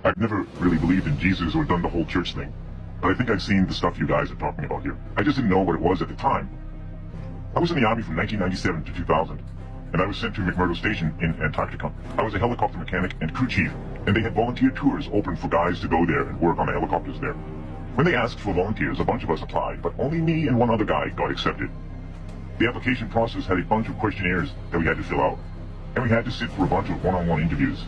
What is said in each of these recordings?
I've never really believed in Jesus or done the whole church thing, but I think I've seen the stuff you guys are talking about here. I just didn't know what it was at the time. I was in the Army from 1997 to 2000, and I was sent to McMurdo Station in Antarctica. I was a helicopter mechanic and crew chief, and they had volunteer tours open for guys to go there and work on the helicopters there. When they asked for volunteers, a bunch of us applied, but only me and one other guy got accepted. The application process had a bunch of questionnaires that we had to fill out, and we had to sit for a bunch of one-on-one interviews.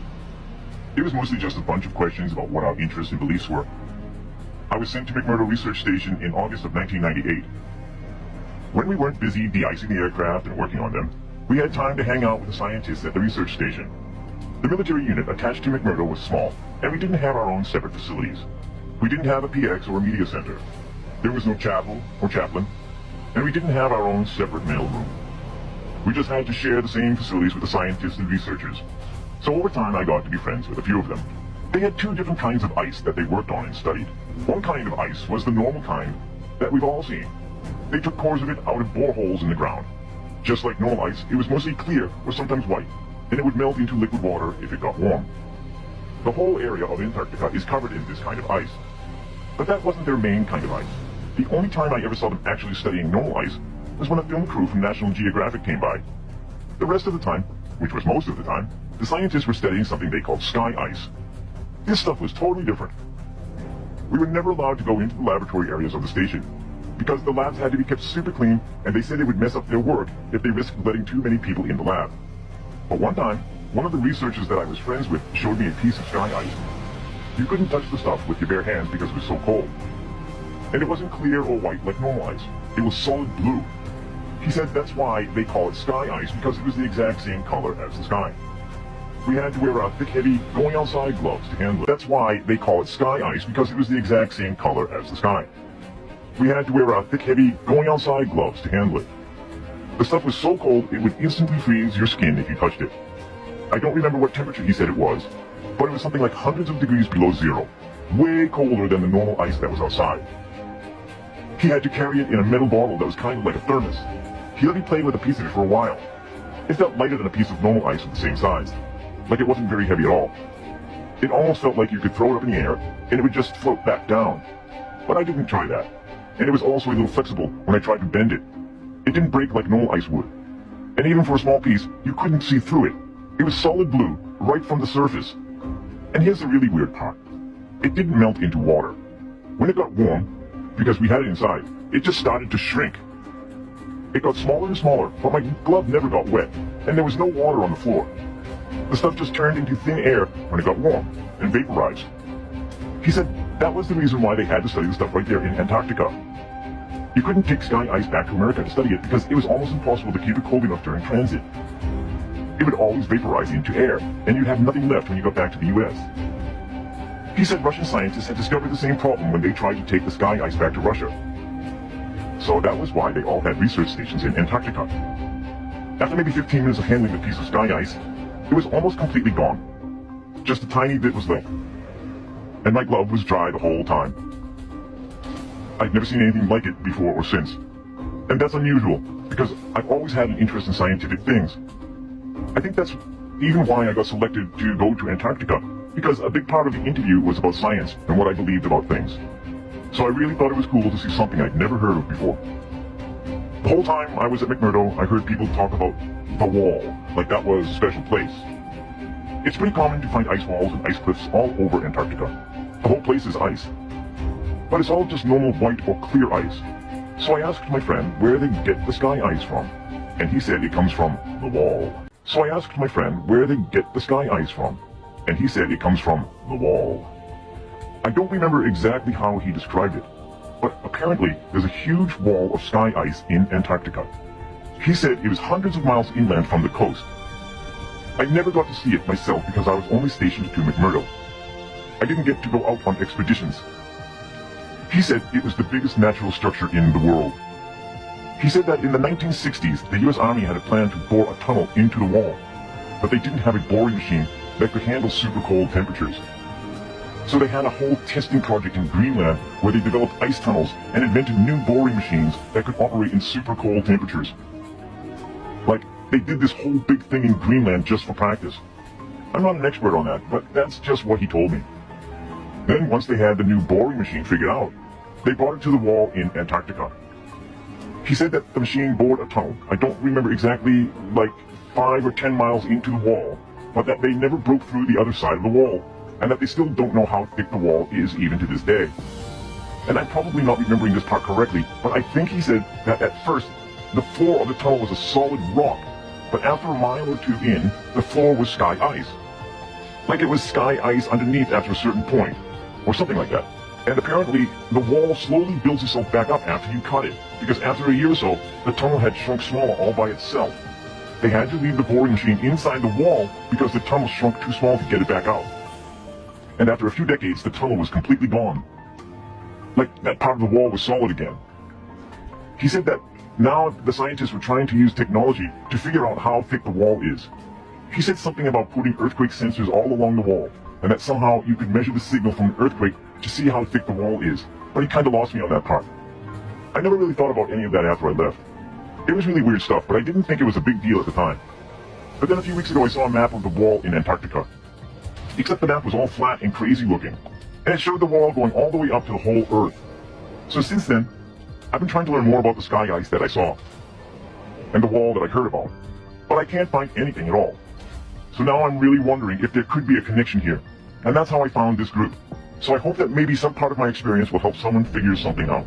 It was mostly just a bunch of questions about what our interests and beliefs were. I was sent to McMurdo Research Station in August of 1998. When we weren't busy de-icing the aircraft and working on them, we had time to hang out with the scientists at the research station. The military unit attached to McMurdo was small, and we didn't have our own separate facilities. We didn't have a PX or a media center. There was no chapel or chaplain, and we didn't have our own separate mailroom. We just had to share the same facilities with the scientists and researchers. So over time I got to be friends with a few of them. They had two different kinds of ice that they worked on and studied. One kind of ice was the normal kind that we've all seen. They took cores of it out of boreholes in the ground. Just like normal ice, it was mostly clear or sometimes white, and it would melt into liquid water if it got warm. The whole area of Antarctica is covered in this kind of ice. But that wasn't their main kind of ice. The only time I ever saw them actually studying normal ice was when a film crew from National Geographic came by. The rest of the time, which was most of the time, the scientists were studying something they called sky ice. This stuff was totally different. We were never allowed to go into the laboratory areas of the station, because the labs had to be kept super clean, and they said it would mess up their work if they risked letting too many people in the lab. But one time, one of the researchers that I was friends with showed me a piece of sky ice. You couldn't touch the stuff with your bare hands because it was so cold. And it wasn't clear or white like normal ice. It was solid blue. He said that's why they call it sky ice, because it was the exact same color as the sky. We had to wear thick, heavy, going outside gloves to handle it. That's why they call it sky ice, because it was the exact same color as the sky. We had to wear thick, heavy, going outside gloves to handle it. The stuff was so cold it would instantly freeze your skin if you touched it. I don't remember what temperature he said it was, but it was something like hundreds of degrees below zero. Way colder than the normal ice that was outside. He had to carry it in a metal bottle that was kind of like a thermos. He let me play with a piece of it for a while. It felt lighter than a piece of normal ice of the same size. Like it wasn't very heavy at all. It almost felt like you could throw it up in the air and it would just float back down. But I didn't try that. And it was also a little flexible when I tried to bend it. It didn't break like normal ice would. And even for a small piece, you couldn't see through it. It was solid blue, right from the surface. And here's the really weird part. It didn't melt into water. When it got warm, because we had it inside, it just started to shrink. It got smaller and smaller, but my glove never got wet, and there was no water on the floor. The stuff just turned into thin air when it got warm, and vaporized. He said that was the reason why they had to study the stuff right there in Antarctica. You couldn't take sky ice back to America to study it because it was almost impossible to keep it cold enough during transit. It would always vaporize into air, and you'd have nothing left when you got back to the US. He said Russian scientists had discovered the same problem when they tried to take the sky ice back to Russia. So that was why they all had research stations in Antarctica. After maybe 15 minutes of handling the piece of sky ice, it was almost completely gone. Just a tiny bit was left. And my glove was dry the whole time. I'd never seen anything like it before or since. And that's unusual, because I've always had an interest in scientific things. I think that's even why I got selected to go to Antarctica, because a big part of the interview was about science and what I believed about things. So I really thought it was cool to see something I'd never heard of before. The whole time I was at McMurdo, I heard people talk about the wall, like that was a special place. It's pretty common to find ice walls and ice cliffs all over Antarctica. The whole place is ice. But it's all just normal white or clear ice. So I asked my friend where they get the sky ice from, and he said it comes from the wall. So I asked my friend where they get the sky ice from, and he said it comes from the wall. I don't remember exactly how he described it, but apparently there's a huge wall of sky ice in Antarctica. He said it was hundreds of miles inland from the coast. I never got to see it myself because I was only stationed to McMurdo. I didn't get to go out on expeditions. He said it was the biggest natural structure in the world. He said that in the 1960s, the US Army had a plan to bore a tunnel into the wall, but they didn't have a boring machine that could handle super cold temperatures. So they had a whole testing project in Greenland where they developed ice tunnels and invented new boring machines that could operate in super cold temperatures. Like, they did this whole big thing in Greenland just for practice. I'm not an expert on that, but that's just what he told me. Then, once they had the new boring machine figured out, they brought it to the wall in Antarctica. He said that the machine bored a tunnel. I don't remember exactly, like 5 or 10 miles into the wall, but that they never broke through the other side of the wall, and that they still don't know how thick the wall is even to this day. And I'm probably not remembering this part correctly, but I think he said that at first, the floor of the tunnel was a solid rock, but after a mile or two in, the floor was sky ice. Like it was sky ice underneath after a certain point, or something like that. And apparently, the wall slowly builds itself back up after you cut it, because after a year or so, the tunnel had shrunk smaller all by itself. They had to leave the boring machine inside the wall because the tunnel shrunk too small to get it back out. And after a few decades, the tunnel was completely gone. Like that part of the wall was solid again. He said that now the scientists were trying to use technology to figure out how thick the wall is. He said something about putting earthquake sensors all along the wall, and that somehow you could measure the signal from an earthquake to see how thick the wall is, but he kind of lost me on that part. I never really thought about any of that after I left. It was really weird stuff, but I didn't think it was a big deal at the time. But then a few weeks ago I saw a map of the wall in Antarctica. Except the map was all flat and crazy looking, and it showed the wall going all the way up to the whole Earth. So since then, I've been trying to learn more about the sky ice that I saw, and the wall that I heard about, but I can't find anything at all. So now I'm really wondering if there could be a connection here, and that's how I found this group. So I hope that maybe some part of my experience will help someone figure something out.